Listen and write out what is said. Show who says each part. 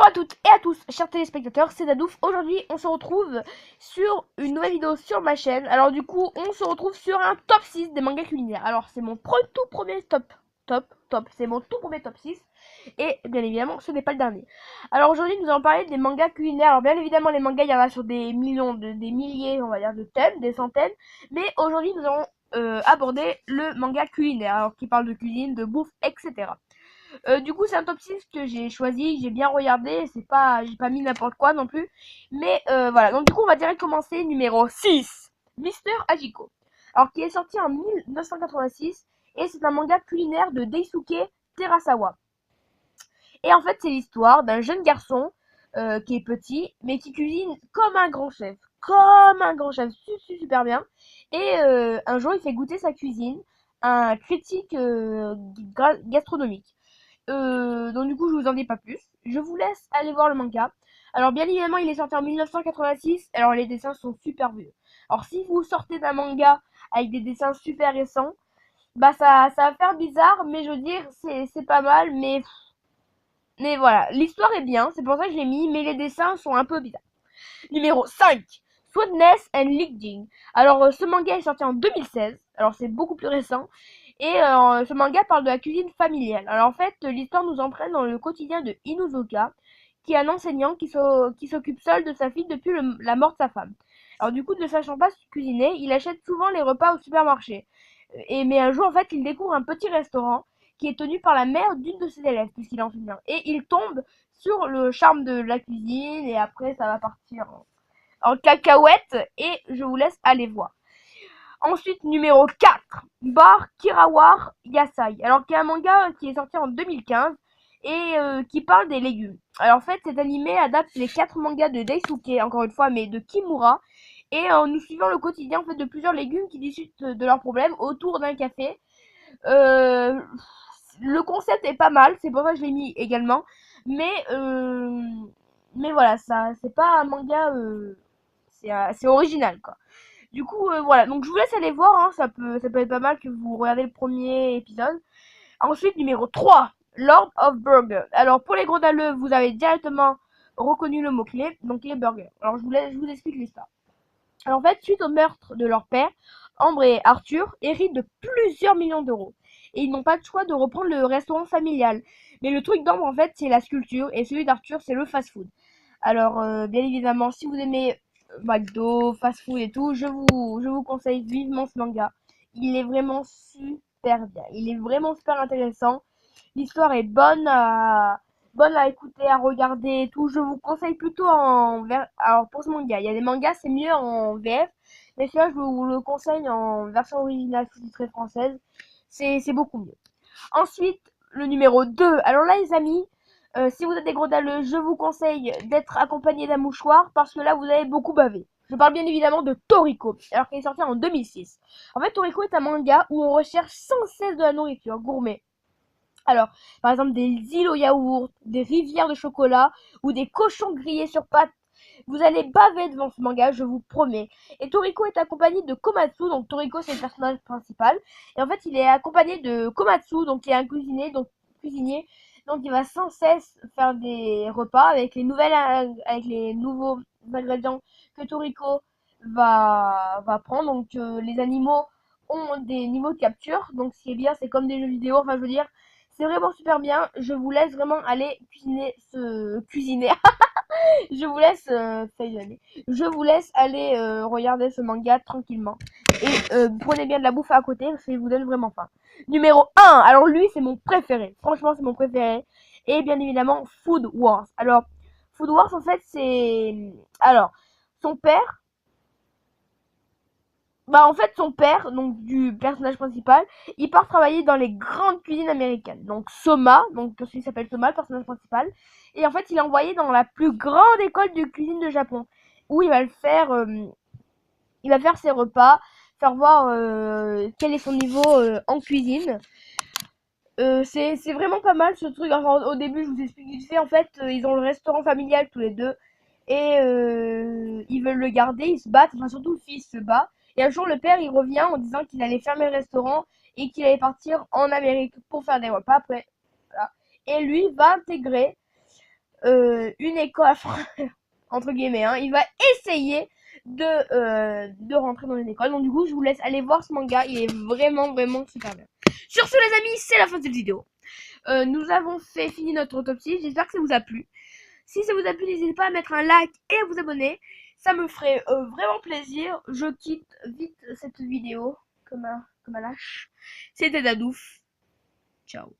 Speaker 1: Bonjour à toutes et à tous, chers téléspectateurs, c'est Dadouf. Aujourd'hui, on se retrouve sur une nouvelle vidéo sur ma chaîne. Alors du coup, on se retrouve sur un top 6 des mangas culinaires. Alors c'est mon tout premier top. C'est mon tout premier top 6. Et bien évidemment, ce n'est pas le dernier. Alors aujourd'hui, nous allons parler des mangas culinaires. Alors bien évidemment, les mangas, il y en a sur des millions, des milliers, on va dire, de thèmes, des centaines. Mais aujourd'hui, nous allons aborder le manga culinaire. Alors qui parle de cuisine, de bouffe, etc. Du coup, c'est un top 6 que j'ai choisi, j'ai bien regardé, j'ai pas mis n'importe quoi non plus. Mais voilà, donc du coup, on va direct commencer. Numéro 6, Mister Hachiko. Alors, qui est sorti en 1986, et c'est un manga culinaire de Daisuke Terasawa. Et en fait, c'est l'histoire d'un jeune garçon qui est petit, mais qui cuisine comme un grand chef. Comme un grand chef, super bien. Et un jour, il fait goûter sa cuisine à un critique gastronomique. Donc du coup, je vous en dis pas plus. Je vous laisse aller voir le manga. Alors bien évidemment, il est sorti en 1986. Alors les dessins sont super vieux. Alors si vous sortez d'un manga avec des dessins super récents, bah ça va faire bizarre, mais je veux dire, c'est pas mal. Mais voilà, l'histoire est bien, c'est pour ça que je l'ai mis, mais les dessins sont un peu bizarres. Numéro 5, Sweetness and Leading. Alors ce manga est sorti en 2016. Alors c'est beaucoup plus récent. Et ce manga parle de la cuisine familiale. Alors en fait, l'histoire nous entraîne dans le quotidien de Inuzuka, qui est un enseignant qui s'occupe seul de sa fille depuis la mort de sa femme. Alors du coup, ne sachant pas cuisiner, il achète souvent les repas au supermarché. Mais un jour, en fait, il découvre un petit restaurant qui est tenu par la mère d'une de ses élèves, puisqu'il est enseignant. Et il tombe sur le charme de la cuisine, et après, ça va partir en cacahuète, et je vous laisse aller voir. Ensuite, numéro 4, Bar Kirawar Yasai. Alors, qui est un manga qui est sorti en 2015 et qui parle des légumes. Alors, en fait, cet animé adapte les 4 mangas de Daisuke, encore une fois, mais de Kimura. Et nous suivons le quotidien en fait de plusieurs légumes qui discutent de leurs problèmes autour d'un café. Euh, le concept est pas mal, c'est pour ça que je l'ai mis également. Mais, euh, mais voilà, ça, c'est pas un manga, c'est original quoi. Du coup, voilà. Donc, je vous laisse aller voir. Hein. Ça peut être pas mal que vous regardez le premier épisode. Ensuite, numéro 3, Lord of Burger. Alors, pour les gros dalleux, vous avez directement reconnu le mot-clé. Donc, les burgers. Alors, je vous explique l'histoire. Alors, en fait, suite au meurtre de leur père, Ambre et Arthur héritent de plusieurs millions d'euros. Et ils n'ont pas le choix de reprendre le restaurant familial. Mais le truc d'Ambre, en fait, c'est la sculpture. Et celui d'Arthur, c'est le fast-food. Alors, bien évidemment, si vous aimez McDo, fast-food et tout, je vous conseille vivement ce manga. Il est vraiment super bien. Il est vraiment super intéressant. L'histoire est bonne à écouter, à regarder et tout. Je vous conseille plutôt alors, pour ce manga, il y a des mangas, c'est mieux en VF. Mais celui-là, je vous le conseille en version originale sous-titrée française. C'est beaucoup mieux. Ensuite, le numéro 2. Alors là, les amis, si vous êtes des gros dalleux, je vous conseille d'être accompagné d'un mouchoir parce que là, vous allez beaucoup baver. Je parle bien évidemment de Toriko, alors qu'il est sorti en 2006. En fait, Toriko est un manga où on recherche sans cesse de la nourriture gourmet. Alors, par exemple, des îles au yaourt, des rivières de chocolat ou des cochons grillés sur pâte. Vous allez baver devant ce manga, je vous promets. Et Toriko est accompagné de Komatsu, donc Toriko c'est le personnage principal. Et en fait, il est accompagné de Komatsu, donc qui est un cuisinier, donc il va sans cesse faire des repas avec les nouveaux ingrédients que Toriko va prendre. Donc les animaux ont des niveaux de capture, donc ce qui est bien, c'est comme des jeux vidéo. Enfin, je veux dire, c'est vraiment super bien. Je vous laisse vraiment aller cuisiner. Je vous laisse Je vous laisse aller regarder ce manga tranquillement. Et prenez bien de la bouffe à côté parce qu'il vous donne vraiment faim. Numéro 1. Alors lui, c'est mon préféré. Franchement, c'est mon préféré. Et bien évidemment, Food Wars. Alors, Food Wars, en fait, c'est... Alors, son père, en fait, son père, donc du personnage principal, il part travailler dans les grandes cuisines américaines. Donc Soma, donc celui qui s'appelle Soma, le personnage principal. Et en fait, il est envoyé dans la plus grande école de cuisine de Japon, où il va faire ses repas, faire voir quel est son niveau en cuisine. C'est vraiment pas mal ce truc. Enfin, au début, je vous explique vite fait. En fait, ils ont le restaurant familial tous les deux. Et ils veulent le garder, ils se battent. Enfin, surtout le fils se bat. Et un jour, le père, il revient en disant qu'il allait fermer le restaurant et qu'il allait partir en Amérique pour faire des repas après. Voilà. Et lui va intégrer une école, entre guillemets, hein. Il va essayer de rentrer dans une école. Donc du coup, je vous laisse aller voir ce manga. Il est vraiment, vraiment super bien. Sur ce, les amis, c'est la fin de cette vidéo. Nous avons fini notre autopsie. J'espère que ça vous a plu. Si ça vous a plu, n'hésitez pas à mettre un like et à vous abonner. Ça me ferait vraiment plaisir. Je quitte vite cette vidéo comme un lâche. C'était Dadouf. Ciao.